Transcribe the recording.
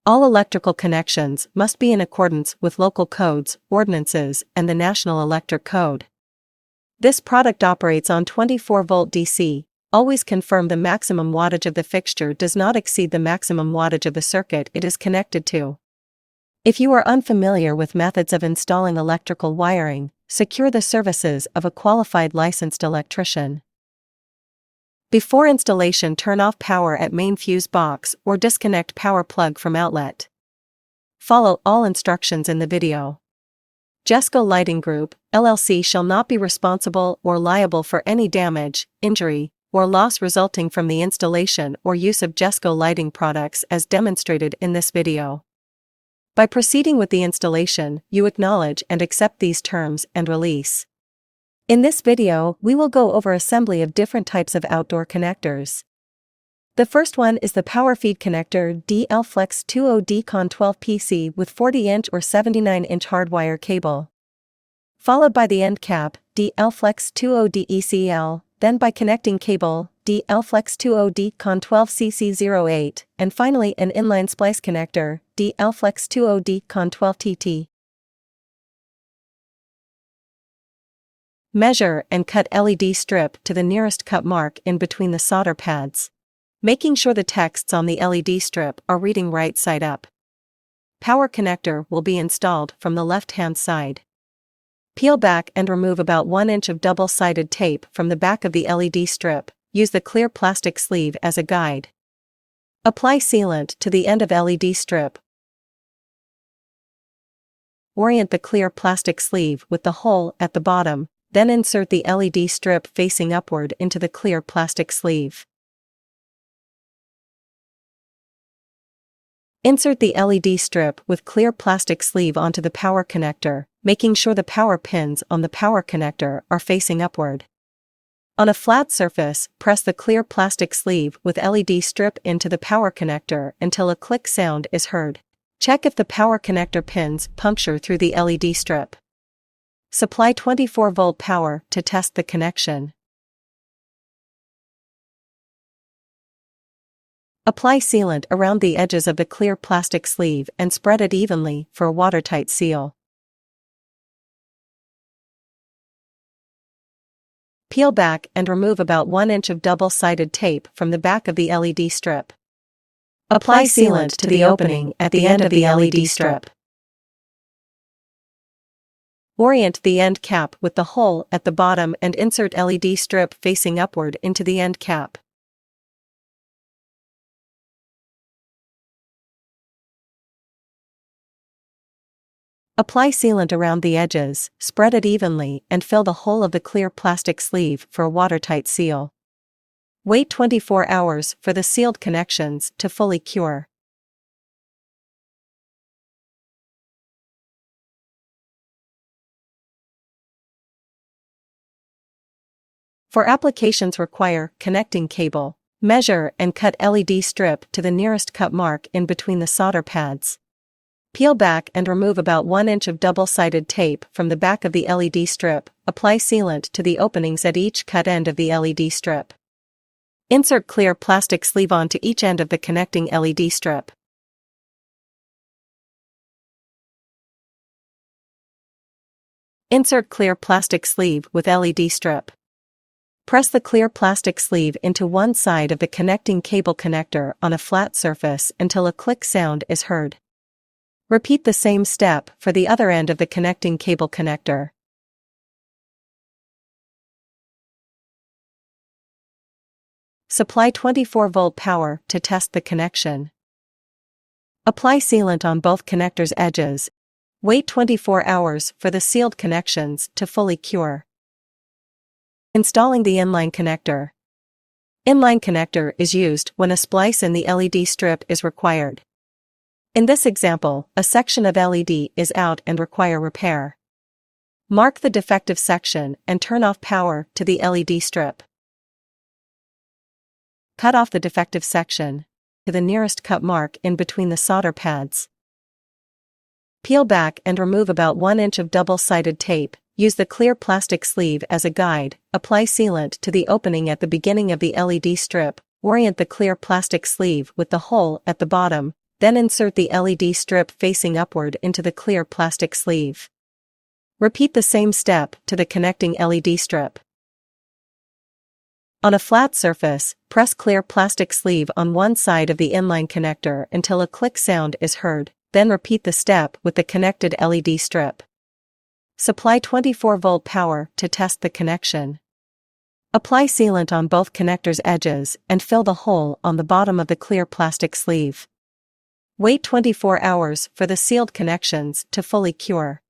All electrical connections must be in accordance with local codes, ordinances, and the National Electric Code. This product operates on 24-volt DC. Always confirm the maximum wattage of the fixture does not exceed the maximum wattage of the circuit it is connected to. If you are unfamiliar with methods of installing electrical wiring, secure the services of a qualified licensed electrician. Before installation, turn off power at main fuse box or disconnect power plug from outlet. Follow all instructions in the video. JESCO Lighting Group, LLC shall not be responsible or liable for any damage, injury, or loss resulting from the installation or use of JESCO lighting products as demonstrated in this video. By proceeding with the installation, you acknowledge and accept these terms and release. In this video, we will go over assembly of different types of outdoor connectors. The first one is the power feed connector DL-FLEX2-OD-CONN12-CC with 40-inch or 79-inch hardwire cable. Followed by the end cap, DL-FLEX2-OD-EC-L, then by connecting cable, DL-FLEX2-OD-CONN12-CC8, and finally an inline splice connector, DL-FLEX2-OD-CONN12-TT. Measure and cut LED strip to the nearest cut mark in between the solder pads, making sure the texts on the LED strip are reading right side up. Power connector will be installed from the left-hand side. Peel back and remove about 1 inch of double-sided tape from the back of the LED strip. Use the clear plastic sleeve as a guide. Apply sealant to the end of LED strip. Orient the clear plastic sleeve with the hole at the bottom, then insert the LED strip facing upward into the clear plastic sleeve. Insert the LED strip with clear plastic sleeve onto the power connector, making sure the power pins on the power connector are facing upward. On a flat surface, press the clear plastic sleeve with LED strip into the power connector until a click sound is heard. Check if the power connector pins puncture through the LED strip. Supply 24-volt power to test the connection. Apply sealant around the edges of the clear plastic sleeve and spread it evenly for a watertight seal. Peel back and remove about 1 inch of double-sided tape from the back of the LED strip. Apply sealant to the opening at the end of the LED strip. Orient the end cap with the hole at the bottom and insert LED strip facing upward into the end cap. Apply sealant around the edges, spread it evenly, and fill the whole of the clear plastic sleeve for a watertight seal. Wait 24 hours for the sealed connections to fully cure. For applications require connecting cable, measure and cut LED strip to the nearest cut mark in between the solder pads. Peel back and remove about 1 inch of double-sided tape from the back of the LED strip. Apply sealant to the openings at each cut end of the LED strip. Insert clear plastic sleeve onto each end of the connecting LED strip. Insert clear plastic sleeve with LED strip. Press the clear plastic sleeve into one side of the connecting cable connector on a flat surface until a click sound is heard. Repeat the same step for the other end of the connecting cable connector. Supply 24-volt power to test the connection. Apply sealant on both connectors' edges. Wait 24 hours for the sealed connections to fully cure. Installing the inline connector. Inline connector is used when a splice in the LED strip is required. In this example, a section of LED is out and require repair. Mark the defective section and turn off power to the LED strip. Cut off the defective section to the nearest cut mark in between the solder pads. Peel back and remove about 1 inch of double-sided tape. Use the clear plastic sleeve as a guide. Apply sealant to the opening at the beginning of the LED strip. Orient the clear plastic sleeve with the hole at the bottom. Then insert the LED strip facing upward into the clear plastic sleeve. Repeat the same step to the connecting LED strip. On a flat surface, press clear plastic sleeve on one side of the inline connector until a click sound is heard, then repeat the step with the connected LED strip. Supply 24-volt power to test the connection. Apply sealant on both connectors' edges and fill the hole on the bottom of the clear plastic sleeve. Wait 24 hours for the sealed connections to fully cure.